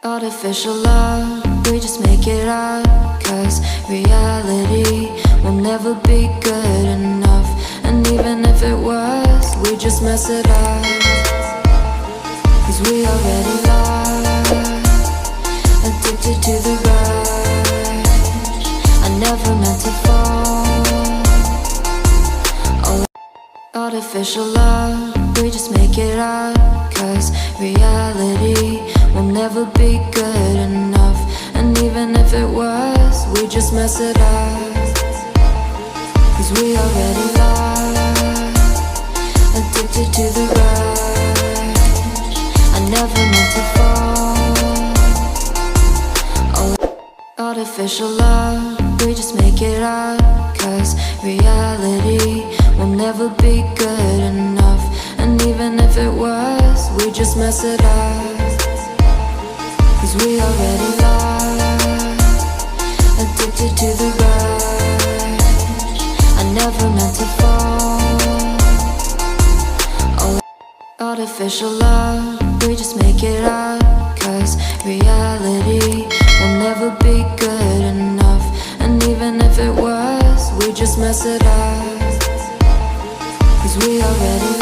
Artificial love, we just make it up, 'cause reality will never be good enough. And even if it was, we just mess it up, 'cause we already lost, addicted to the rush. I never meant to fall. Artificial love, we just make it up, 'cause reality will never be good enough. And even if it was, we just mess it up, 'cause we already lost, addicted to the rush. I never meant to fall. Artificial love, we just make it up, 'cause reality will never be good enough. And even if it was, we just mess it up, 'cause we already lost, addicted to the rush. I never meant to fall. Artificial love, we just make it up, 'cause reality will never be good enough. And even if it was, we just mess it up, 'cause we already